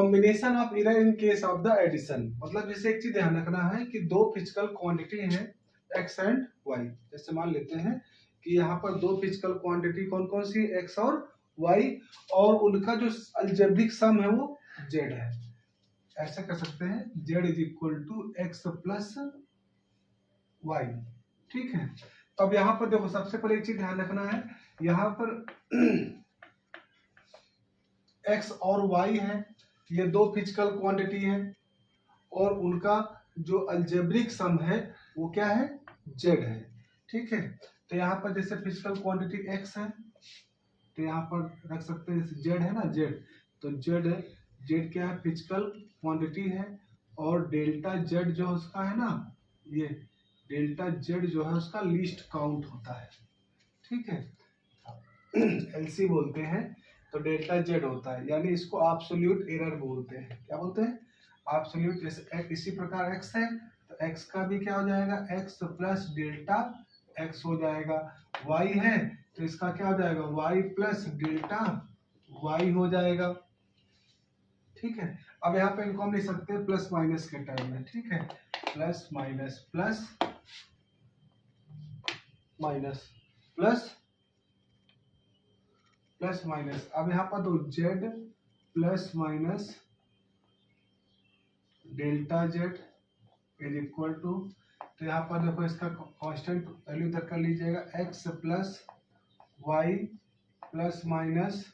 Combination of error in case of the addition, मतलब जैसे एक चीज ध्यान रखना है कि दो फिजिकल क्वांटिटी हैं एक्स एंड वाई। जैसे मान लेते हैं कि यहाँ पर दो फिजिकल क्वांटिटी कौन कौन सी, एक्स और वाई, और उनका जो अलजेब्रिक सम है वो जेड है। ऐसा कर सकते हैं z is equal to x plus y. ठीक है, तो अब यहाँ पर देखो सबसे पहले एक चीज ध्यान रखना है, यहाँ पर एक्स और वाई है, ये दो फिजिकल क्वांटिटी हैं और उनका जो अलजेब्रिक सम है वो क्या है, जेड है। ठीक है, तो यहाँ पर जैसे फिजिकल क्वांटिटी एक्स है तो यहाँ पर रख सकते हैं, जैसे जेड है ना, जेड, तो जेड है, जेड क्या है, फिजिकल क्वांटिटी है, और डेल्टा जेड जो उसका है ना, ये डेल्टा जेड जो है उसका लीस्ट काउंट होता है। ठीक है, एलसी बोलते हैं, तो डेल्टा जेड होता है, यानी इसको एब्सोल्यूट एरर बोलते हैं। क्या बोलते हैं, एब्सोल्यूट। इसी प्रकार एक्स है तो एक्स का भी क्या हो जाएगा, एक्स प्लस डेल्टा एक्स हो जाएगा। वाई है तो इसका क्या हो जाएगा, वाई प्लस डेल्टा वाई हो जाएगा। ठीक है, अब यहाँ पे इनको हम लिख सकते हैं प्लस माइनस के टर्म में। ठीक है, plus minus plus minus plus plus minus. अब यहाँ पर दो z plus minus delta Z is equal to, तो यहाँ पर देखो इसका कांस्टेंट वैल्यू तक कर लीजिएगा, X plus Y plus minus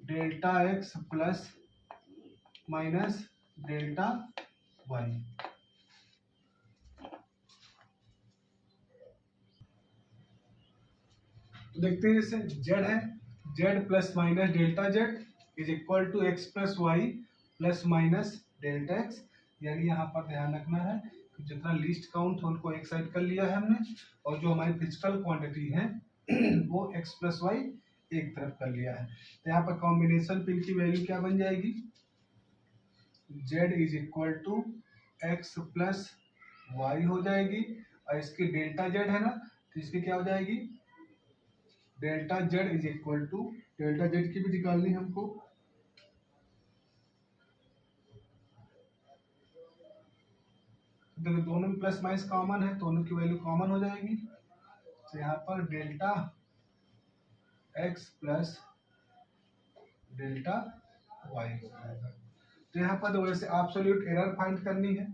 delta x plus minus delta Y. तो देखते हैं जैसे जेड है, Z plus minus delta Z is equal to x plus Y plus minus delta X. यानी यहाँ पर ध्यान रखना है कि जितना लीस्ट काउंट उनको एक साइड कर लिया है हमने, और जो हमारी फिजिकल क्वांटिटी है वो एक्स प्लस वाई एक तरफ कर लिया है। तो यहाँ पर कॉम्बिनेशन पे की वैल्यू क्या बन जाएगी, z is equal to x plus y हो जाएगी, और इसकी डेल्टा जेड है ना, तो इसकी क्या हो जाएगी, delta Z is equal to, delta z की भी निकालनी हमको, देखो दोनों में प्लस माइनस कॉमन है, दोनों की वैल्यू कॉमन हो जाएगी। तो यहाँ पर delta x plus delta y हो जाएगा। तो यहाँ पर वैसे एब्सोल्यूट एरर फाइंड करनी है।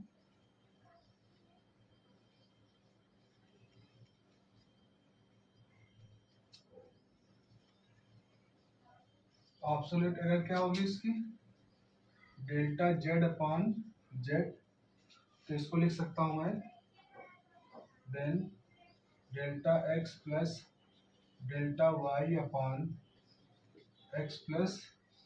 एब्सोल्यूट एरर क्या होगी इसकी, डेल्टा जेड अपॉन जेड, तो इसको लिख सकता हूं मैं, then delta x plus delta y upon x plus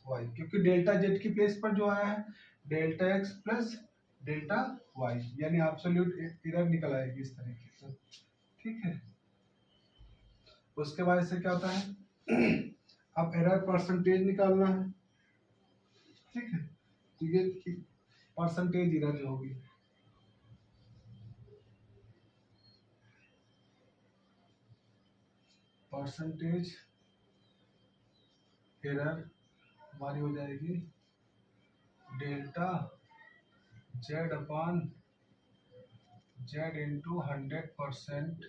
y, क्योंकि डेल्टा जेड की प्लेस पर जो आया है delta x plus delta y, यानी एब्सोल्यूट एरर निकल आएगी इस तरीके से। ठीक है, उसके बाद इससे क्या होता है अब एरर परसेंटेज निकालना है। ठीक है, तो ये परसेंटेज एरर जो होगी, परसेंटेज एरर हमारी हो जाएगी delta z upon z into 100%,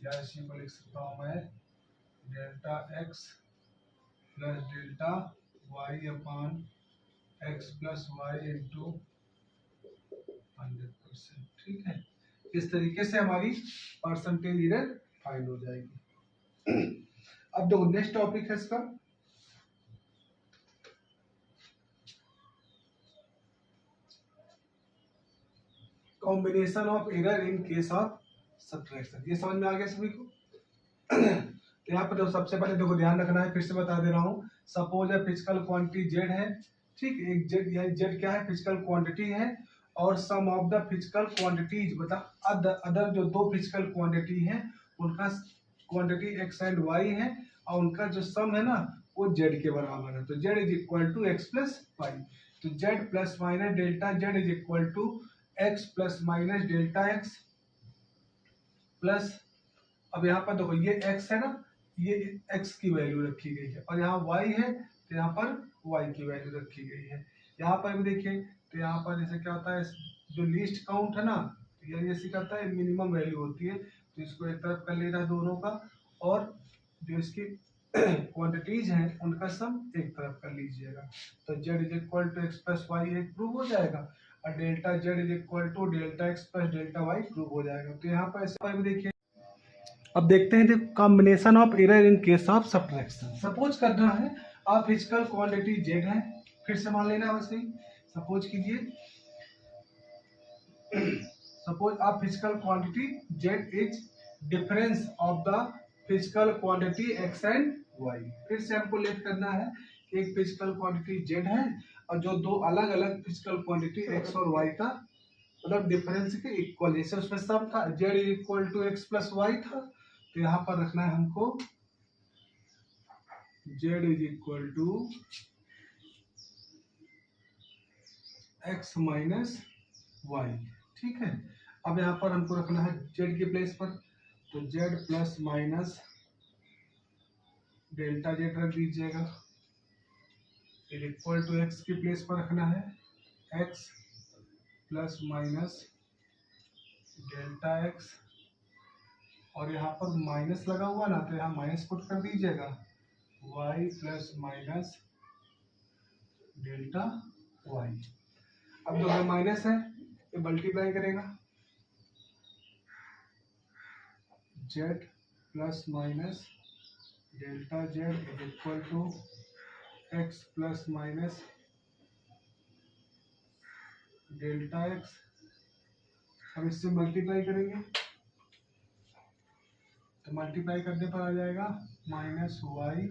या इसी को लिख सकता हूँ मैं delta x plus delta y upon x plus y into 100%। ठीक है, इस तरीके से हमारी परसेंटेज एरर फाइंड हो जाएगी। अब देखो नेक्स्ट टॉपिक है इसका, combination of error in case of subtraction. ये समझ में आ गया सभी को? तो यहाँ पर देखो सबसे पहले देखो ध्यान रखना है, फिर से बता दे रहा हूँ, सपोज है फिजिकल क्वांटिटी जेड है। ठीक, एक जेड, यानी जेड क्या है, फिजिकल क्वांटिटी है, और सम ऑफ द फिजिकल क्वांटिटीज, मतलब अदर जो दो फिजिकल क्वांटिटी है उनका क्वांटिटी एक्स एंड वाई है, और उनका जो सम है ना वो जेड के बराबर है। तो Z is equal to x plus Y, तो Z plus minus delta Z is equal to x plus minus delta x plus, अब यहाँ पर देखो ये x है ना, ये x की वैल्यू रखी गई है, और यहाँ y है तो यहाँ पर y की वैल्यू रखी गई है। यहाँ पर भी देखिए तो यहाँ पर जैसे क्या होता है, जो लीस्ट काउंट है ना, यानी जैसे क्या होता है मिनिमम वैल्यू होती है, तो इसको एक तरफ कर लेना दोनों का, और जो इसकी क्वांटिटीज हैं उनका सम एक तरफ कर लीजिएगा। तो z is equal to x plus y एक प्रूव हो जाएगा, और delta z is equal to delta x plus delta y prove हो जाएगा। तो यहाँ पर ऐसे भी देखिए, अब देखते हैं combination of error in case of subtraction. Suppose करना है आप फिजिकल क्वांटिटी z है, फिर से मान लेना वैसे ही, सपोज कीजिए सपोज आप physical quantity z is difference of the physical quantity x and y। फिर से हमको लेट करना है कि एक फिजिकल क्वांटिटी z है और जो दो अलग अलग फिजिकल क्वांटिटी x और y का मतलब डिफरेंस के इक्वल, जैसे उसमें सम था z is equal to x plus y था, तो यहाँ पर रखना है हमको z is equal to x minus y. ठीक है, अब यहाँ पर हमको रखना है z के प्लेस पर, तो z plus minus delta z रख दीजिएगा, फिर इक्वल टू एक्स की प्लेस पर रखना है x plus minus delta x, और यहाँ पर माइनस लगा हुआ ना, तो यहाँ माइनस पुट कर दीजिएगा, y plus minus delta y। अब जो माइनस है ये मल्टीप्लाई करेगा, z plus minus delta z is equal to x plus minus delta x। अब इससे मल्टीप्लाई करेंगे, तो मल्टीप्लाई करने पर आ जाएगा माइनस वाई,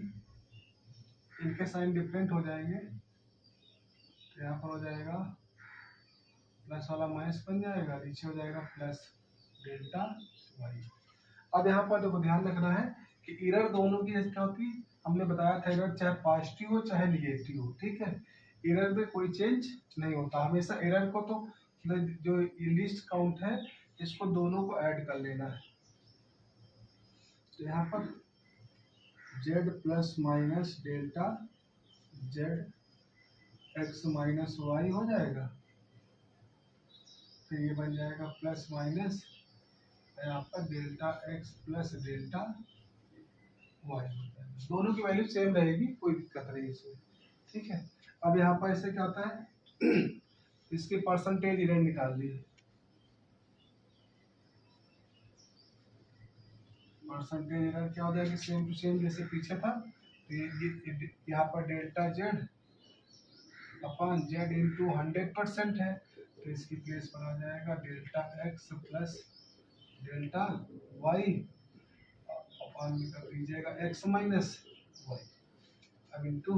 इनके साइन डिफरेंट हो जाएंगे, तो यहाँ पर हो जाएगा प्लस वाला माइनस बन जाएगा, नीचे हो जाएगा प्लस डेल्टा वाई। अब यहाँ पर देखो ध्यान रखना है कि एरर दोनों की जैसे क्या होती है, हमने बताया था एरर चाहे पॉजिटिव हो चाहे निगेटिव हो। ठीक है, एरर में कोई चेंज नहीं होता, हमेशा एरर को तो जो लिस्ट काउंट है इसको दोनों को ऐड कर लेना है। तो यहाँ पर z plus minus delta z x minus y हो जाएगा, फिर ये बन जाएगा प्लस माइनस यहाँ पर delta x plus delta y हो जाएगा। दोनों की वैल्यू सेम रहेगी, कोई दिक्कत नहीं इसमें। ठीक है, अब यहाँ पर ऐसे क्या होता है इसके परसेंटेज एरर निकाल लिए, परसेंटेज एरर क्या हो जाएगी, सेम टू सेम जैसे पीछे था, तो ये यहाँ पर delta z upon z into 100% है, तो इसकी प्लेस पर आ जाएगा delta x plus delta y upon में कर दीजिएगा एक्स माइनस वाई, अब इंटू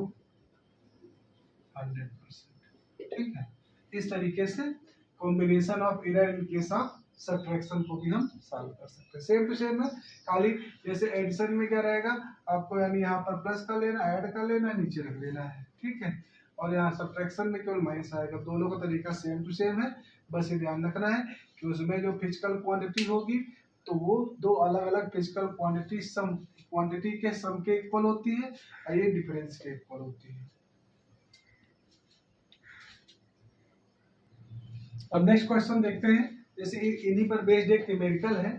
100%। ठीक है, इस तरीके से combination of error in case of subtraction को भी हम सॉल्व कर सकते हैं। सेम टू सेम है, खाली जैसे एडिशन में क्या रहेगा, आपको यानी यहाँ पर प्लस कर लेना, ऐड कर लेना, नीचे रख लेना है। ठीक है, और यहाँ सब्ट्रैक्शन में केवल माइनस आएगा। दोनों का तरीका सेम टू सेम है, बस ये ध्यान रखना है कि उसमें जो फिजिकल क्वांटिटी होगी तो वो दो अलग अलग फिजिकल क्वांटिटी के सम के इक्वल होती है, और ये डिफरेंस के इक्वल होती है। अब नेक्स्ट क्वेश्चन देखते हैं, जैसे इन्हीं पर बेस्ड एक न्यूमेरिकल है।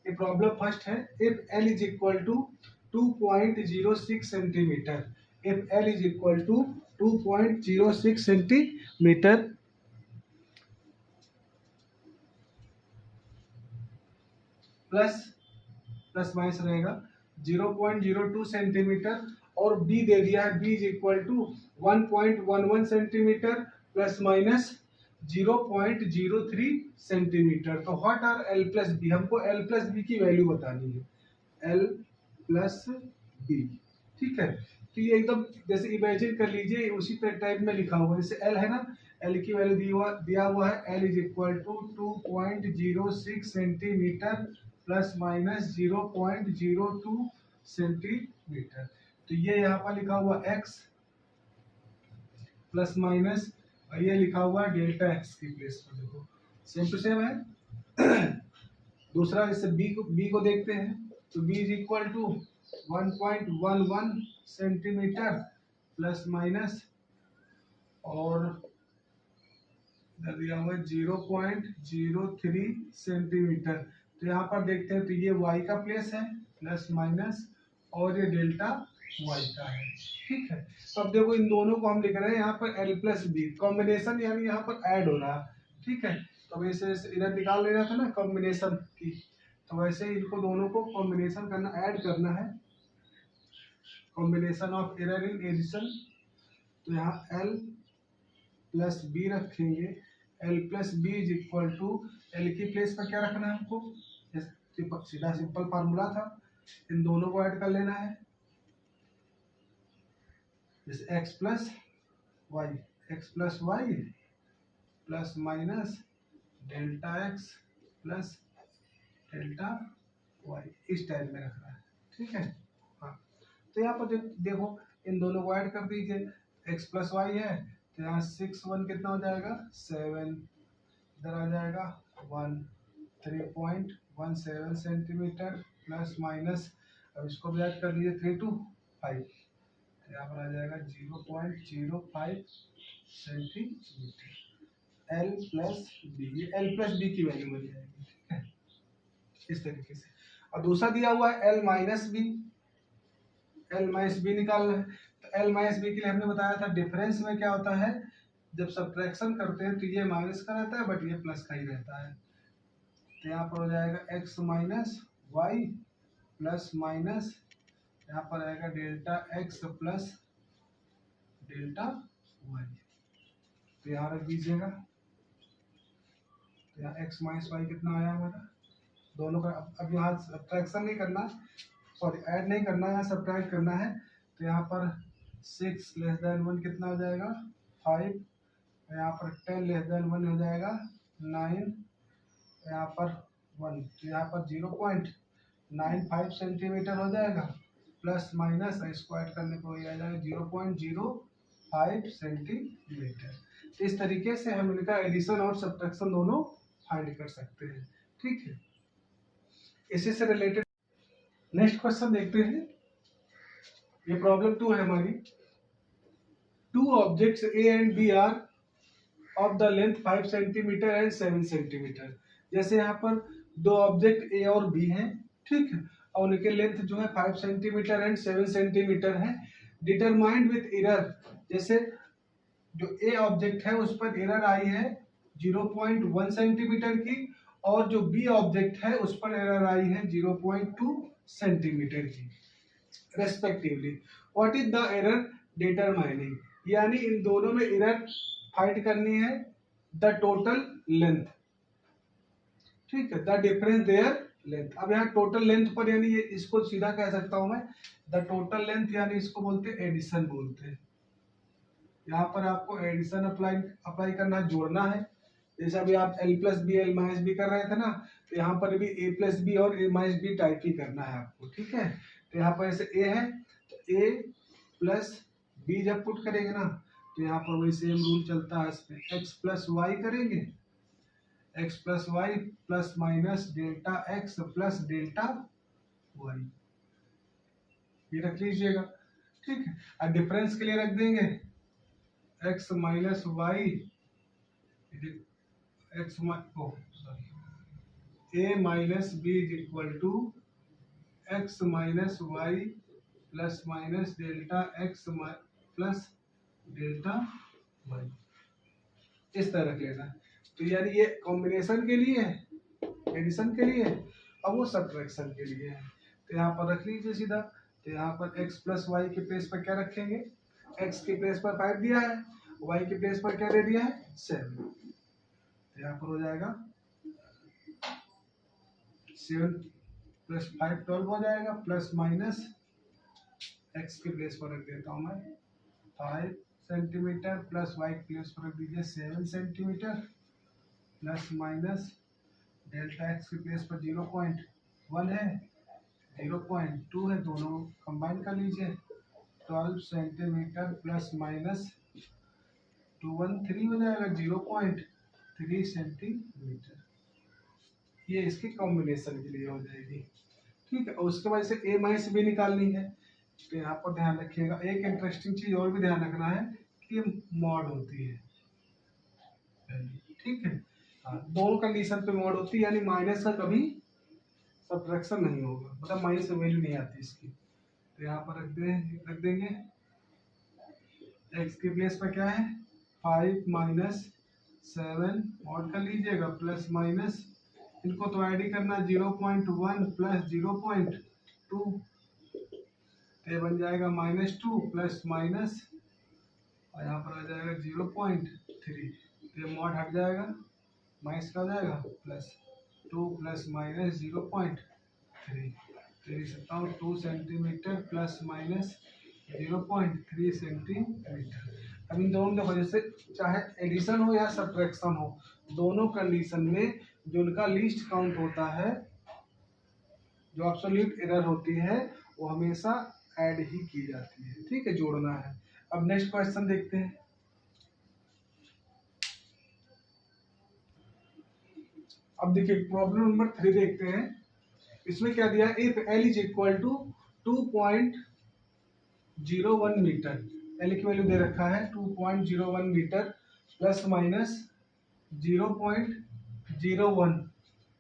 ये प्रॉब्लम फर्स्ट है, if L is equal to 2.06 centimetre, if L is equal to 2.06 centimetre plus minus रहेगा 0.02 सेंटीमीटर, और B दे दिया है, B is equal to 1.11 centimetre plus minus 0.03 centimetre. तो what are L plus B, हमको L plus B की value बतानी है, L प्लस बी। ठीक है, तो ये एकदम जैसे इमेजिन कर लीजिए उसी टाइप में लिखा हुआ है, जैसे L है ना, L की वैल्यू दिया हुआ है, L is equal to 2.06 centimetre plus minus 0.02 centimetre. तो ये यहाँ पर लिखा हुआ x प्लस माइनस, और ये लिखा हुआ डेल्टा एक्स की प्लेस पर, देखो सेम टू सेम है। दूसरा जैसे b को देखते हैं, तो b is equal to 1.11 centimetre plus minus, और इधर दिया हुआ है 0.03 सेंटीमीटर। तो यहाँ पर देखते हैं तो ये y का प्लेस है प्लस माइनस, और ये डेल्टा y का है। ठीक है, तो अब देखो इन दोनों को हम लिख रहे हैं यहाँ पर l प्लस बी कॉम्बिनेशन, यानी यहाँ पर ऐड हो रहा है। ठीक है, तो वैसे इधर निकाल लेना था ना कॉम्बिनेशन की, तो वैसे इनको दोनों को कॉम्बिनेशन करना, ऐड करना है, combination of error in addition. तो यहाँ l प्लस बी रखेंगे, l plus b is equal to, l की प्लेस पर क्या रखना है हमको, सीधा सिंपल फार्मूला था, इन दोनों को ऐड कर लेना है, जैसे x plus Y plus minus delta x plus delta y, इस टाइप में रखना है। ठीक है, हाँ, तो यहाँ पर देखो इन दोनों को ऐड कर दीजिए, x प्लस वाई है तो यहाँ 6 1 कितना हो जाएगा 7, इधर आ जाएगा 1, 3.17 सेंटीमीटर प्लस माइनस, अब इसको भी ऐड कर दीजिए 3 2 5, यहाँ पर आ जाएगा 0.05 सेंटीमीटर। L प्लस बी, ये L प्लस बी की वैल्यू बन जाएगी। ठीक है, इस तरीके से। और दूसरा दिया हुआ है L minus b, L minus b निकालना है। तो L माइनस बी के लिए हमने बताया था डिफरेंस में क्या होता है, जब सब्ट्रैक्शन करते हैं तो ये माइनस का रहता है बट ये प्लस का ही रहता है। तो यहाँ पर हो जाएगा x minus y plus minus, यहाँ पर आएगा delta x plus delta Y, तो यहाँ रख दीजिएगा। तो यहाँ x माइनस वाई कितना आया हमारा, दोनों का अब यहाँ सब्ट्रैक्शन नहीं करना, सॉरी ऐड नहीं करना, यहाँ सब्ट्रैक्ट करना है। तो यहाँ पर 6 लेस देन 1 कितना हो जाएगा 5, यहाँ पर 10 लेस देन 1 हो जाएगा 9, यहाँ पर 1, तो यहाँ पर 0.95 सेंटीमीटर हो जाएगा, प्लस माइनस इसको ऐड करने को ये आ जाएगा 0.05 सेंटीमीटर। तो इस तरीके से हम इनका एडिशन और सब्ट्रैक्शन दोनों फाइंड कर सकते हैं। ठीक है, इसी से रिलेटेड नेक्स्ट क्वेश्चन देखते हैं। ये प्रॉब्लम 2 है हमारी। 2 objects a and b are of the length 5 centimetre and 7 centimetre. जैसे यहाँ पर दो ऑब्जेक्ट ए और बी हैं, ठीक है, और उनके लेंथ जो है 5 सेंटीमीटर एंड 7 सेंटीमीटर है। डिटरमाइंड विथ एरर, जैसे जो ए ऑब्जेक्ट है उस पर एरर आई है 0.1 सेंटीमीटर की, और जो बी ऑब्जेक्ट है उस पर एरर आई है 0.2 सेंटीमीटर की respectively. What is the error determining, यानी इन दोनों में एरर फाइंड करनी है द टोटल लेंथ। ठीक है, द डिफरेंस देयर लेंथ। अब यहाँ टोटल लेंथ पर, यानी ये इसको सीधा कह सकता हूं मैं द टोटल लेंथ, यानी इसको बोलते हैं एडिशन बोलते हैं। यहाँ पर आपको एडिशन अप्लाई करना, जोड़ना है। जैसे अभी आप l plus b l minus b कर रहे थे ना, तो यहाँ पर भी a प्लस बी और a माइनस बी टाइप ही करना है आपको। ठीक है, तो यहाँ पर ऐसे a है तो a प्लस बी जब पुट करेंगे ना, तो यहाँ पर वही सेम रूल चलता है इसमें, x प्लस वाई करेंगे, x plus Y plus minus delta x plus delta y, ये रख लीजिएगा। ठीक है, और डिफरेंस के लिए रख देंगे x minus y a minus b is equal to x minus y plus minus delta x plus delta y, इस तरह रख लेना। तो यानी ये कॉम्बिनेशन के लिए है, एडिशन के लिए, और वो सब्ट्रैक्शन के लिए है। तो यहाँ पर रख लीजिए सीधा। तो यहाँ पर x प्लस वाई के प्लेस पर क्या रखेंगे, x के प्लेस पर 5 दिया है, y के प्लेस पर क्या दे दिया है 7। तो यहाँ पर हो जाएगा 7 प्लस 5 12 हो जाएगा, प्लस माइनस x के प्लेस पर रख देता हूँ मैं 5 सेंटीमीटर, प्लस y के प्लेस पर रख दीजिए 7 centimetre, plus minus delta x के प्लेस पर 0.1 है, 0.2 है, दोनों कंबाइन कर लीजिए 12 सेंटीमीटर प्लस माइनस 213 हो जाएगा 0.3 सेंटीमीटर। ये इसकी कॉम्बिनेशन के लिए हो जाएगी। ठीक है, और उसके बाद से a माइनस बी निकालनी है। तो यहाँ पर ध्यान रखिएगा, एक इंटरेस्टिंग चीज और भी ध्यान रखना है कि ये मॉड होती है, ठीक है। हाँ, दोनों कंडीशन पे मॉड होती है, यानी माइनस का कभी सब्ट्रैक्शन नहीं होगा, मतलब माइनस से वैल्यू नहीं आती इसकी। तो यहाँ पर रख देंगे एक्स के प्लेस पर क्या है 5 माइनस 7 मॉड कर लीजिएगा, प्लस माइनस इनको तो ऐड ही करना, 0.1 प्लस 0.2, ये बन जाएगा -2 प्लस माइनस, और यहाँ पर आ जाएगा 0.3, ये मॉड हट जाएगा, माइनस का हो जाएगा +2 प्लस माइनस 0.3, तो लिख सकता हूँ 2 सेंटीमीटर प्लस माइनस 0.3 सेंटीमीटर। अब इन दोनों की वजह से चाहे एडिशन हो या सब्ट्रैक्शन हो, दोनों कंडीशन में जो उनका लीस्ट काउंट होता है, जो एब्सोल्यूट एरर होती है, वो हमेशा ऐड ही की जाती है, ठीक है, जोड़ना है। अब नेक्स्ट क्वेश्चन देखते हैं। अब देखिए प्रॉब्लम नंबर 3 देखते हैं। इसमें क्या दिया, if l is equal to 2.01 metre, l की वैल्यू दे रखा है 2.01 मीटर प्लस माइनस 0.01,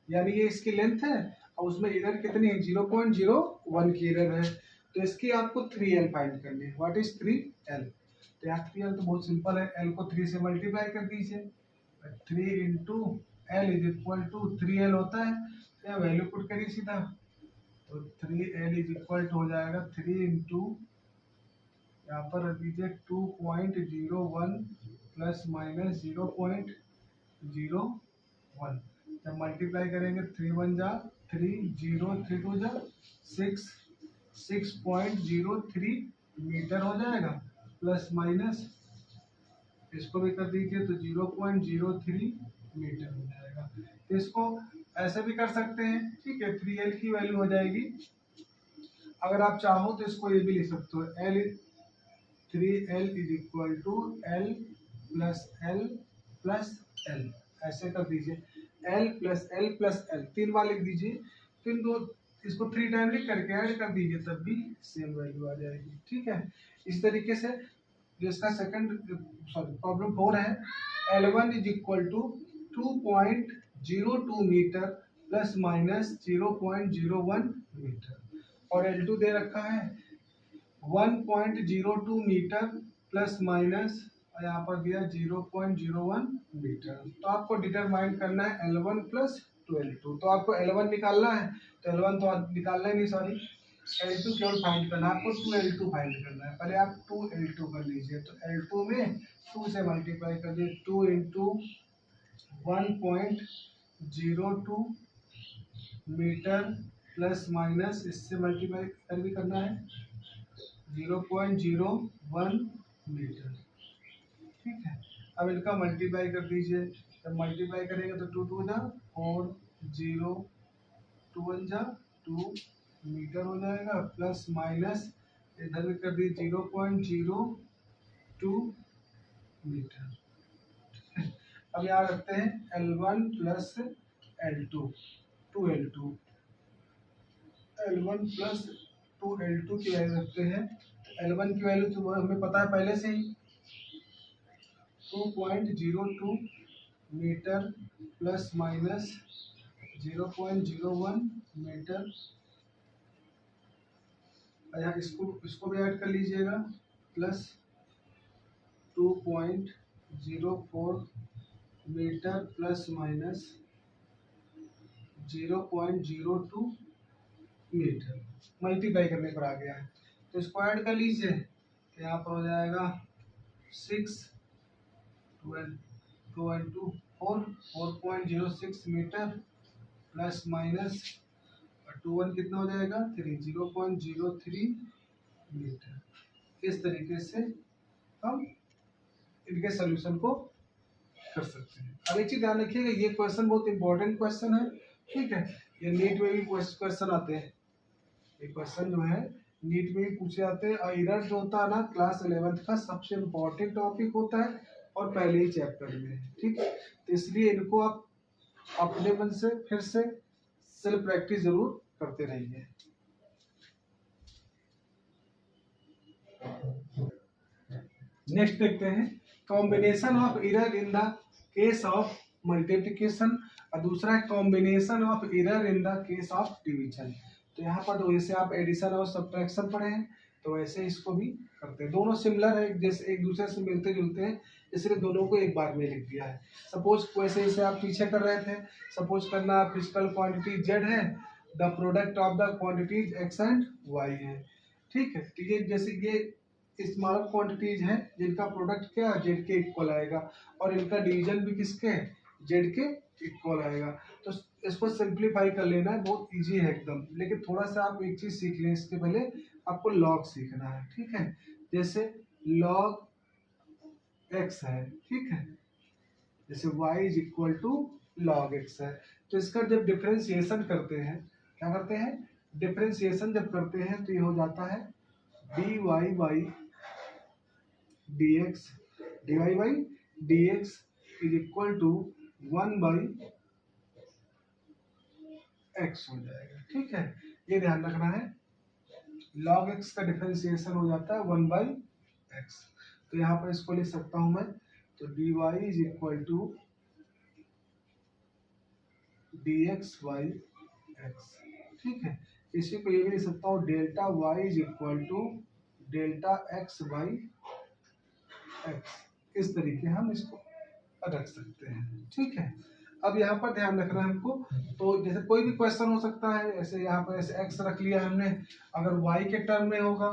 यानी ये इसकी लेंथ है और उसमें एरर कितनी है 0.01 की एरर है, तो इसकी आपको 3L फाइंड करनी है। What is 3L? तो यहाँ 3L तो बहुत सिंपल है, L को 3 से मल्टीप्लाई कर दीजिए, 3 into L is equal to 3L होता है, तो यहाँ वैल्यू पुट करिए सीधा, तो 3L इज इक्वल टू हो जाएगा 3 इंटू यहाँ पर रख दीजिए 2.01 प्लस माइनस 0.01, जब मल्टीप्लाई करेंगे 3 1 जा 3, 0 3 2 जा 6, 6.03 मीटर हो जाएगा, प्लस माइनस इसको भी कर दीजिए तो 0.03 मीटर हो जाएगा। तो इसको ऐसे भी कर सकते हैं, ठीक है, 3L की वैल्यू हो जाएगी। अगर आप चाहो तो इसको ये भी लिख सकते हो, L 3L is equal to L plus L plus L, ऐसे कर दीजिए, L plus L plus L 3 बार लिख दीजिए, फिर दो इसको 3 टाइम लिख करके ऐड कर दीजिए, तब भी सेम वैल्यू आ जाएगी, ठीक है। इस तरीके से जो इसका सेकंड प्रॉब्लम 4 है, L1 is equal to 2.02 metre plus minus 0.01 metre, और L2 दे रखा है 1.02 मीटर प्लस माइनस, और यहाँ पर दिया 0.01 मीटर। तो आपको डिटरमाइन करना है L1 प्लस 2L2, तो आपको L1 निकालना है, तो L1 तो निकालना ही नहीं, सॉरी, L2 केवल फाइंड करना है, आपको 2L2 फाइंड करना है। पहले आप 2L2 कर लीजिए, तो L2 में 2 से मल्टीप्लाई कर दिए, 2 इंटू 1.02 मीटर प्लस माइनस इससे मल्टीप्लाई कर भी करना है 0.01 मीटर, ठीक है। अब इनका मल्टीप्लाई कर दीजिए, जब मल्टीप्लाई करेंगे तो 2 2 जा 4, 0 2 1 जा 2 मीटर हो जाएगा, प्लस माइनस इधर भी कर दीजिए 0.02 मीटर। अब यहाँ रखते हैं L1 plus L2, 2L2, L1 plus 2L2 की वैल्यू रखते हैं। L1 की वैल्यू तो हमें पता है पहले से ही, 2.02 मीटर प्लस माइनस 0.01 मीटर, यहाँ इसको भी ऐड कर लीजिएगा, plus 2.04 metre plus minus 0.02 metre, multiply करने पर आ गया है, तो इसको ऐड कर लीजिए, तो यहाँ पर हो जाएगा 6 2 and 2 4.06 मीटर प्लस माइनस 2 1 कितना हो जाएगा 3, 0.03 मीटर। इस तरीके से हम इनके सॉल्यूशन को कर सकते हैं। अब एक चीज ध्यान रखिएगा, ये क्वेश्चन बहुत इंपॉर्टेंट क्वेश्चन है, ठीक है, ये नीट में भी क्वेश्चन आते हैं, ये क्वेश्चन जो है नीट में भी पूछे जाते हैं, और एरर जो होता है ना क्लास 11th का सबसे इम्पोर्टेंट टॉपिक होता है और पहले ही चैप्टर में है, ठीक है, तो इसलिए इनको आप अपने मन से फिर से सेल्फ प्रैक्टिस जरूर करते रहिए। नेक्स्ट देखते हैं combination of error in the case of multiplication और दूसरा है combination of error in the case of division. तो यहाँ पर वैसे आप एडिशन और सब्ट्रैक्शन पढ़े हैं तो वैसे इसको भी करते हैं, दोनों सिमिलर है, जैसे एक दूसरे से मिलते जुलते हैं, इसलिए दोनों को एक बार में लिख दिया है। सपोज वैसे इसे आप पीछे कर रहे थे, सपोज करना फिजिकल क्वांटिटी जेड है, the product of the quantities x and y है, ठीक है। तो ये जैसे ये स्मॉलर क्वांटिटीज हैं जिनका प्रोडक्ट क्या जेड के इक्वल आएगा और इनका डिवीजन भी किसके जेड के इक्वल आएगा। तो इसको सिंप्लीफाई कर लेना है, बहुत इजी है एकदम, लेकिन थोड़ा सा आप एक चीज सीख लें इसके पहले, आपको लॉग सीखना है, ठीक है। जैसे लॉग एक्स है, ठीक है, जैसे y is equal to log x है, तो इसका जब डिफरेंशिएशन करते हैं, क्या करते हैं, डिफरेंशिएशन जब करते हैं तो ये हो जाता है d y by d x, d y by d x is equal to 1 by x हो जाएगा, ठीक है। ये ध्यान रखना है, log x का डिफरेंशिएशन हो जाता है 1 बाई एक्स। तो यहाँ पर इसको लिख सकता हूं मैं, तो dy is equal to dx by x, ठीक है। इसी को ये भी लिख सकता हूँ delta y is equal to delta x by x, इस तरीके हम इसको रख सकते हैं, ठीक है। अब यहाँ पर ध्यान रखना है हमको, तो जैसे कोई भी क्वेश्चन हो सकता है, ऐसे यहाँ पर ऐसे x रख लिया हमने, अगर y के टर्म में होगा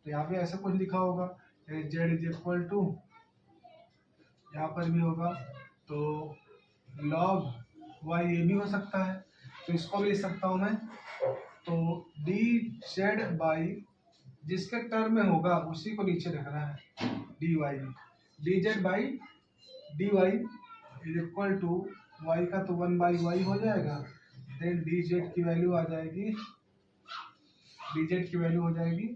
तो यहाँ पे ऐसा कुछ लिखा होगा z इज इक्वल टू, यहाँ पर भी होगा तो log y, ये भी हो सकता है, तो इसको भी लिख सकता हूँ मैं, तो dz बाई जिसके टर्म में होगा उसी को नीचे रखना है, dy dz by dy is equal to y का तो 1 बाई वाई हो जाएगा, देन dz की वैल्यू आ जाएगी, dz की वैल्यू हो जाएगी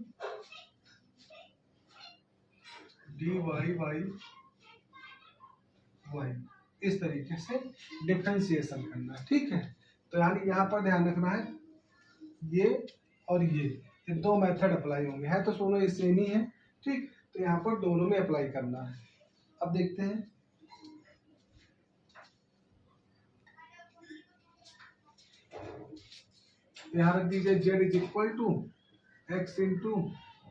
dy बाई वाई, इस तरीके से डिफरेंशिएशन करना है, ठीक है। तो यानी यहाँ पर ध्यान रखना है ये और ये दो मेथड अप्लाई होंगे, है तो दोनों ये सेम ही है, ठीक। तो यहाँ पर दोनों में अप्लाई करना है। अब देखते हैं, यहाँ रख दीजिए z is equal to x into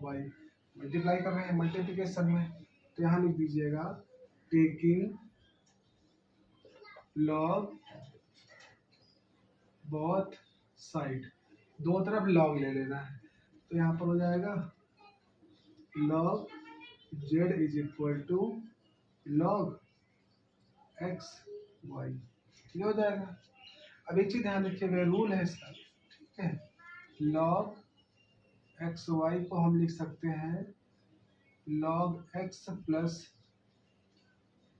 y, multiply कर रहे हैं मल्टीप्लिकेशन में, तो यहाँ लिख दीजिएगा टेकिंग लॉग बोथ साइड, दो तरफ लॉग ले लेना है, तो यहाँ पर हो जाएगा log z is equal to log x y, ये हो जाएगा। अब एक चीज ध्यान रखिएगा, रूल है इसका, ठीक है, लॉग एक्स वाई को हम लिख सकते हैं log x plus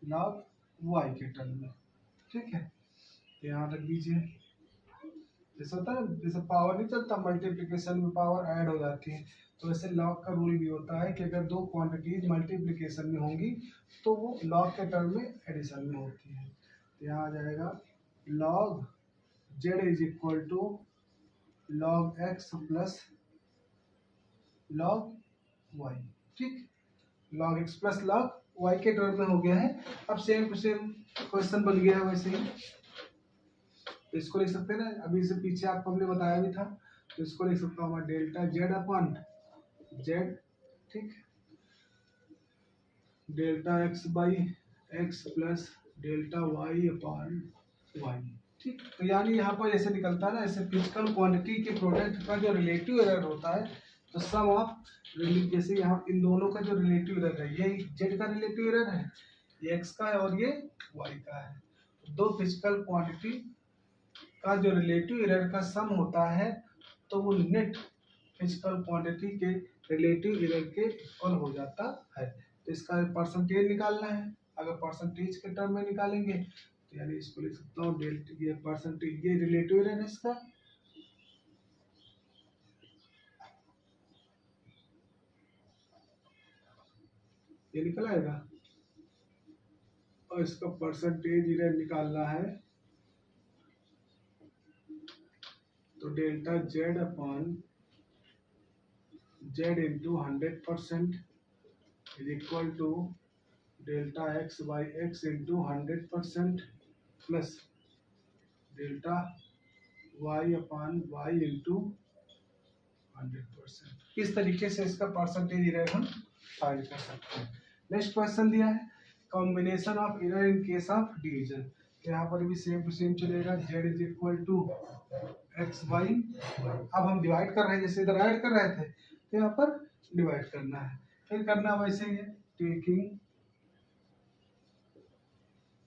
log Y के टर्म में, ठीक है। तो यहाँ रख दीजिए, जैसे होता है जैसे पावर नहीं चलता मल्टीप्लिकेशन में पावर ऐड हो जाती है, तो वैसे लॉग का रूल भी होता है कि अगर दो क्वांटिटीज मल्टीप्लिकेशन में होंगी तो वो लॉग के टर्म में एडिशन में होती है। तो यहाँ आ जाएगा log Z is equal to log x plus log Y, ठीक, log x plus log Y के टर्म में हो गया है। अब सेम टू सेम क्वेश्चन बन गया है वैसे ही, तो इसको लिख सकते हैं ना, अभी इससे पीछे आपको हमने बताया भी था, तो इसको लिख सकता हूँ मैं डेल्टा जेड अपॉन जेड, ठीक, delta x by x plus delta y upon y, ठीक। तो यानी यहाँ पर जैसे निकलता है ना, ऐसे फिजिकल क्वांटिटी के प्रोडक्ट का जो रिलेटिव एरर होता है, तो सम ऑफ, जैसे यहाँ इन दोनों का जो रिलेटिव एरर है, ये जेड का रिलेटिव एरर है, ये एक्स का है और ये वाई का है, तो दो फिजिकल क्वांटिटी का जो रिलेटिव एरर का सम होता है तो वो नेट फिजिकल क्वांटिटी के रिलेटिव एरर के इक्वल हो जाता है। तो इसका परसेंटेज निकालना है, अगर परसेंटेज के टर्म में निकालेंगे तो यानी इसको लिख सकता हूँ डेल्टा, ये परसेंटेज, ये रिलेटिव एरर है इसका, ये निकल आएगा, और इसका परसेंटेज एरर निकालना है, तो delta z upon z into 100%, is equal to delta x by x into 100% plus delta y upon y into 100%। इस तरीके से इसका परसेंटेज एरर हम फाइंड कर सकते हैं। नेक्स्ट क्वेश्चन दिया है combination of error in case of division. तो यहाँ पर भी सेम टू सेम चलेगा, z is equal to x y. अब हम डिवाइड कर रहे हैं, जैसे इधर ऐड कर रहे थे तो यहाँ पर डिवाइड करना है। फिर करना वैसे ही है, taking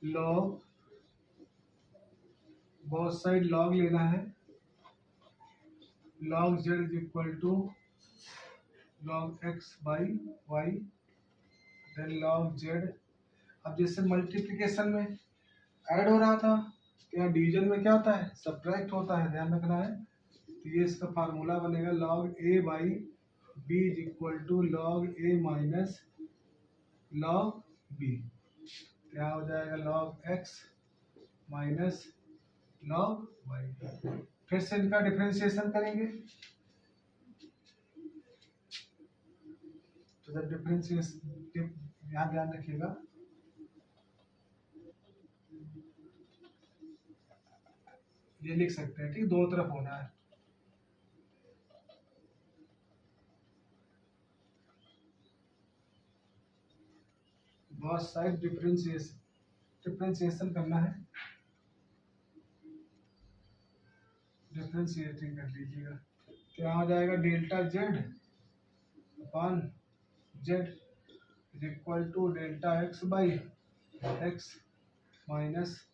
log, both side log लेना है, log z is equal to log x by y then log z। अब जैसे मल्टीप्लिकेशन में ऐड हो रहा था तो यहाँ डिवीजन में क्या होता है, सब्ट्रैक्ट होता है, ध्यान रखना है। तो ये इसका फार्मूला बनेगा log a by b is equal to log a minus log b। तो यहाँ हो जाएगा log x minus log y। फिर से इनका डिफरेंशिएशन करेंगे, तो जब डिफरेंशिएशन यहाँ ध्यान रखिएगा, ये लिख सकते हैं, ठीक, दोनों तरफ होना है। बहुत साइड डिफरेंशिएशन करना है, डिफरेंशिएटिंग कर लीजिएगा। तो यहाँ हो जाएगा delta z upon z is equal to delta x by x minus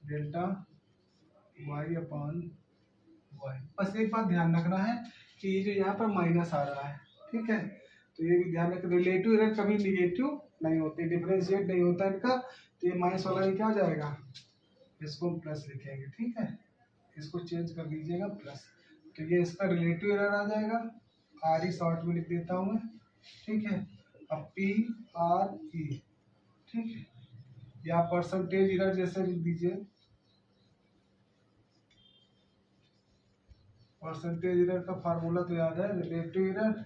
delta y upon y. बस एक बात ध्यान रखना है कि ये जो यहाँ पर माइनस आ रहा है, ठीक है, तो ये भी ध्यान रखें, रिलेटिव एरर कभी निगेटिव नहीं होती, डिफरेंशिएट नहीं होता इनका। तो ये माइनस वाला ये क्या हो जाएगा, इसको हम प्लस लिखेंगे, ठीक है, इसको चेंज कर दीजिएगा प्लस। तो ये इसका रिलेटिव एरर आ जाएगा, आर ई शॉर्ट में लिख देता हूँ मैं, ठीक है। अब पी आर ई, ठीक है, या परसेंटेज एरर जैसे लिख दीजिए, परसेंटेज एरर का फार्मूला तो याद है, रिलेटिव एरर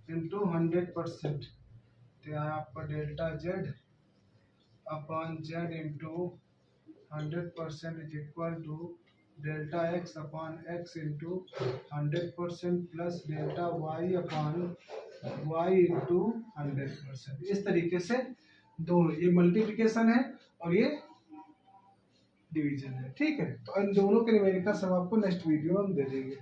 इंटू 100%। तो यहाँ आपका delta z upon z into 100% is equal to delta x upon x into 100% plus delta y upon y into 100%। इस तरीके से दोनों, ये मल्टीप्लिकेशन है और ये डिवीजन है, ठीक है। तो इन दोनों के न्यूमेरिकल सब आपको नेक्स्ट वीडियो में दे देंगे।